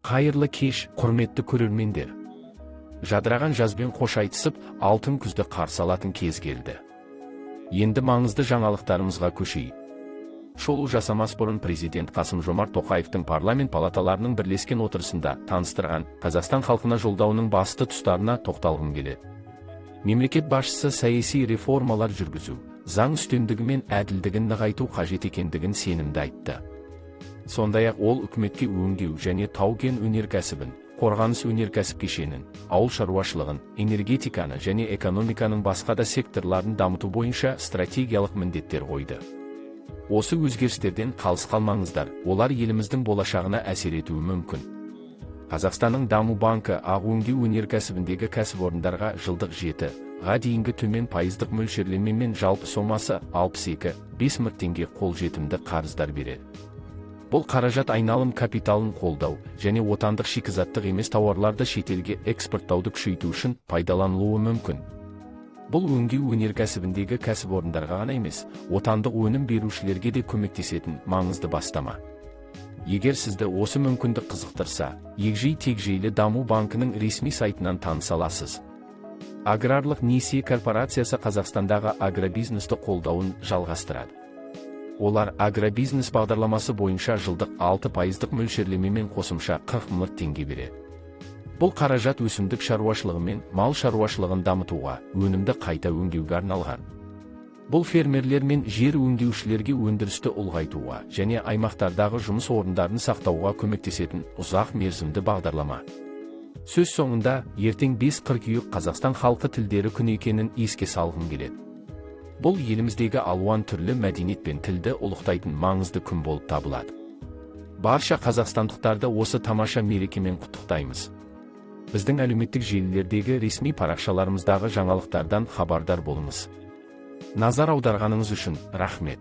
Қайырлы кеш, құрметті көрермендер. Жадыраған жазбен қош айтысып, алтын күзді қарсы алатын кез келді. Енді маңызды жаңалықтарымызға көшейік. Шолу жасамас бұрын президент Қасым-Жомарт Тоқаевтың парламент палаталарының бірлескен отырысында таныстырған Қазақстан халқына жолдауының басты тұстарына тоқталғым келеді. Мемлекет басшысы саяси реформалар жүргізу, заң үстемдігі мен әділдігін нығайту қажет екендігін сенімді айтты. Сондай-ақ ол үкіметке өңдеу және тау-кен өнеркәсібін, қорғаныс өнеркәсіп кешенін, ауыл шаруашылығын, энергетиканы және экономиканың басқа да секторларын дамыту бойынша стратегиялық міндеттер қойды. Осы өзгерістерден қалыс қалмаңыздар, олар еліміздің болашағына әсер етуі мүмкін. Қазақстанның даму банкі ақ өңдеу өнеркәсібіндегі кәсіпорындарға жылдық 7-ға дейінгі төмен пайыздық мөлшерлемемен жалпы сомасы 62,5 миллиард теңге қолжетімді қарыздар береді. Бұл қаражат айналым капиталын қолдау және отандық шикізаттық емес тауарларды шетелге экспорттауды күшейту үшін пайдаланылуы мүмкін. Бұл өңдеу өнеркәсібіндегі кәсіпорындарға ғана емес, отандық өнім берушілерге де көмектесетін маңызды бастама. Егер сізді осы мүмкіндік қызықтырса, егжей-тегжейлі даму банкінің ресми сайтынан таныса аласыз. Аграрлық несие корпорациясы Қазақстандағы агробизнесті қолдауын жалғастырады. Олар агробизнес бағдарламасы бойынша жылдық 6% мөлшерлемемен қосымша 40 миллиард теңге береді. Бұл қаражат өсімдік шаруашылығы мен мал шаруашылығын дамытуға, өнімді қайта өңдеуге арналған. Бұл фермерлер мен жер өңдеушілерге өндірісті ұлғайтуға және аймақтардағы жұмыс орындарын сақтауға көмектесетін ұзақ мерзімді бағдарлама. Сөз соңында, ертең 5 қыркүйек Қазақстан халқы тілдері күні екенін еске салғым келеді. Бұл еліміздегі алуан түрлі мәдениет пен тілді ұлықтайтын маңызды күн болып табылады. Барша қазақстандықтарды осы тамаша мерекемен құттықтаймыз. Біздің әлеуметтік желілердегі ресми парақшаларымыздағы жаңалықтардан хабардар болыңыз. Назар аударғаныңыз үшін рахмет.